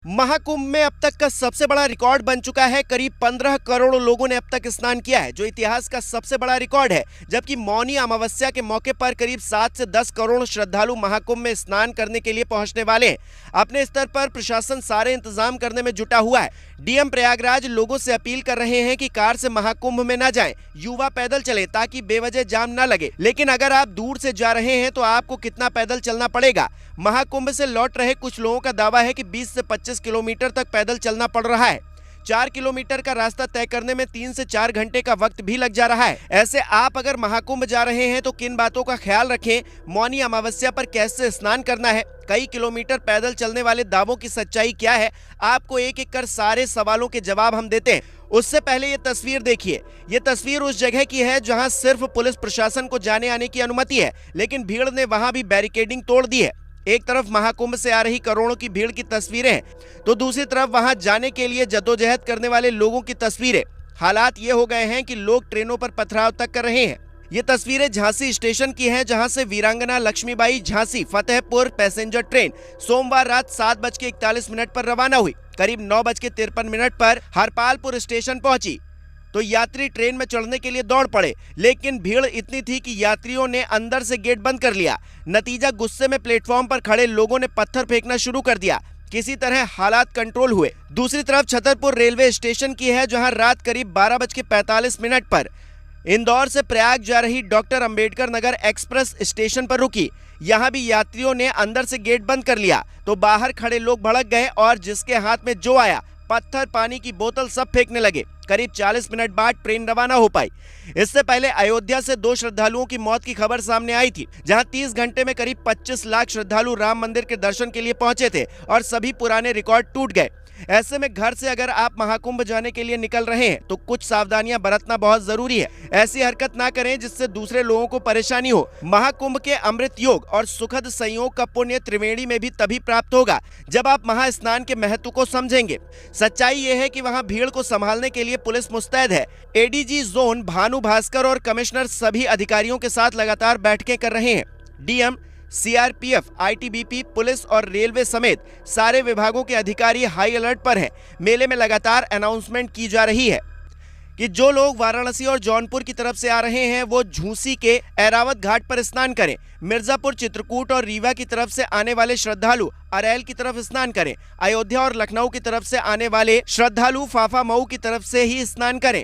महाकुंभ में अब तक का सबसे बड़ा रिकॉर्ड बन चुका है। करीब 15 करोड़ लोगों ने अब तक स्नान किया है, जो इतिहास का सबसे बड़ा रिकॉर्ड है। जबकि मौनी अमावस्या के मौके पर करीब 7 से 10 करोड़ श्रद्धालु महाकुंभ में स्नान करने के लिए पहुंचने वाले हैं। अपने स्तर पर प्रशासन सारे इंतजाम करने में जुटा हुआ है। डीएम प्रयागराज लोगों से अपील कर रहे हैं कि कार से महाकुंभ में न जाएं, युवा पैदल चले ताकि बेवजह जाम न लगे। लेकिन अगर आप दूर से जा रहे हैं तो आपको कितना पैदल चलना पड़ेगा? महाकुंभ से लौट रहे कुछ लोगों का दावा है कि 20 से 25 किलोमीटर तक पैदल चलना पड़ रहा है। 4 किलोमीटर का रास्ता तय करने में 3 से 4 घंटे का वक्त भी लग जा रहा है। ऐसे आप अगर महाकुंभ जा रहे हैं तो किन बातों का ख्याल रखें? मौनी अमावस्या पर कैसे स्नान करना है? कई किलोमीटर पैदल चलने वाले दावों की सच्चाई क्या है? आपको एक एक कर सारे सवालों के जवाब हम देते हैं। उससे पहले ये तस्वीर देखिए। ये तस्वीर उस जगह की है जहां सिर्फ पुलिस प्रशासन को जाने आने की अनुमति है, लेकिन भीड़ ने वहां भी बैरिकेडिंग तोड़ दी है। एक तरफ महाकुंभ से आ रही करोड़ों की भीड़ की तस्वीरें तो दूसरी तरफ वहां जाने के लिए जद्दोजहद करने वाले लोगों की तस्वीरें। हालात ये हो गए हैं कि लोग ट्रेनों पर पथराव तक कर रहे हैं। ये तस्वीरें झांसी स्टेशन की हैं, जहां से वीरांगना लक्ष्मीबाई झांसी फतेहपुर पैसेंजर ट्रेन सोमवार रात 7:41 पर रवाना हुई। करीब 9:53 पर हरपालपुर स्टेशन पहुंची तो यात्री ट्रेन में चढ़ने के लिए दौड़ पड़े, लेकिन भीड़ इतनी थी कि यात्रियों ने अंदर से गेट बंद कर लिया। नतीजा, गुस्से में प्लेटफॉर्म पर खड़े लोगों ने पत्थर फेंकना शुरू कर दिया। किसी तरह हालात कंट्रोल हुए। दूसरी तरफ छतरपुर रेलवे स्टेशन की है, जहां रात करीब 12:45 पर इंदौर से प्रयाग जा रही doctor Ambedkar Nagar express station पर रुकी। यहां भी यात्रियों ने अंदर से गेट बंद कर लिया तो बाहर खड़े लोग भड़क गए और जिसके हाथ में जो आया पत्थर, पानी की बोतल सब फेंकने लगे। करीब 40 मिनट बाद ट्रेन रवाना हो पाई। इससे पहले अयोध्या से 2 श्रद्धालुओं की मौत की खबर सामने आई थी, जहां 30 घंटे में करीब 25 लाख श्रद्धालु राम मंदिर के दर्शन के लिए पहुंचे थे और सभी पुराने रिकॉर्ड टूट गए। ऐसे में घर से अगर आप महाकुंभ जाने के लिए निकल रहे हैं तो कुछ सावधानियां बरतना बहुत जरूरी है। ऐसी हरकत ना करें जिससे दूसरे लोगों को परेशानी हो। महाकुंभ के अमृत योग और सुखद संयोग का पुण्य त्रिवेणी में भी तभी प्राप्त होगा जब आप महास्नान के महत्व को समझेंगे। सच्चाई ये है कि वहां भीड़ को संभालने के लिए पुलिस मुस्तैद है। एडीजी जोन भानु भास्कर और कमिश्नर सभी अधिकारियों के साथ लगातार बैठकें कर रहे हैं। डीएम, सीआरपीएफ, आईटीबीपी, पुलिस और रेलवे समेत सारे विभागों के अधिकारी हाई अलर्ट पर हैं। मेले में लगातार अनाउंसमेंट की जा रही है कि जो लोग वाराणसी और जौनपुर की तरफ से आ रहे हैं वो झूसी के ऐरावत घाट पर स्नान करें। मिर्जापुर, चित्रकूट और रीवा की तरफ से आने वाले श्रद्धालु अरैल की तरफ स्नान करें। अयोध्या और लखनऊ की तरफ से आने वाले श्रद्धालु फाफा मऊ की तरफ से ही स्नान करें।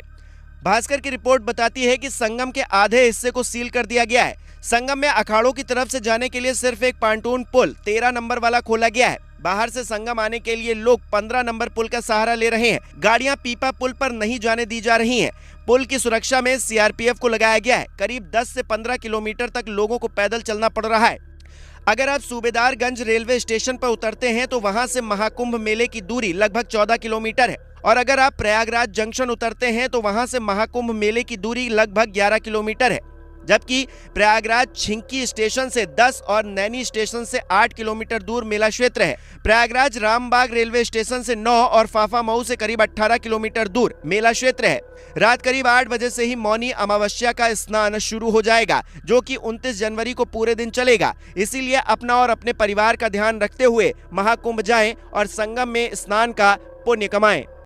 भास्कर की रिपोर्ट बताती है कि संगम के आधे हिस्से को सील कर दिया गया है। संगम में अखाड़ों की तरफ से जाने के लिए सिर्फ एक पांटून पुल 13 नंबर वाला खोला गया है। बाहर से संगम आने के लिए लोग 15 नंबर पुल का सहारा ले रहे हैं। गाड़ियां पीपा पुल पर नहीं जाने दी जा रही हैं। पुल की सुरक्षा में सीआरपीएफ को लगाया गया है। करीब 10 से 15 किलोमीटर तक लोगों को पैदल चलना पड़ रहा है। अगर आप सूबेदारगंज रेलवे स्टेशन पर उतरते हैं तो वहां से महाकुंभ मेले की दूरी लगभग 14 किलोमीटर है और अगर आप प्रयागराज जंक्शन उतरते हैं तो वहां से महाकुंभ मेले की दूरी लगभग 11 किलोमीटर है। जबकि प्रयागराज छिंकी स्टेशन से 10 और नैनी स्टेशन से 8 किलोमीटर दूर मेला क्षेत्र है। प्रयागराज रामबाग रेलवे स्टेशन से 9 और फाफा मऊ से करीब 18 किलोमीटर दूर मेला क्षेत्र है। रात करीब 8 बजे से ही मौनी अमावस्या का स्नान शुरू हो जाएगा, जो कि 29 जनवरी को पूरे दिन चलेगा। इसीलिए अपना और अपने परिवार का ध्यान रखते हुए महाकुंभ जाएं और संगम में स्नान का पुण्य कमाएं।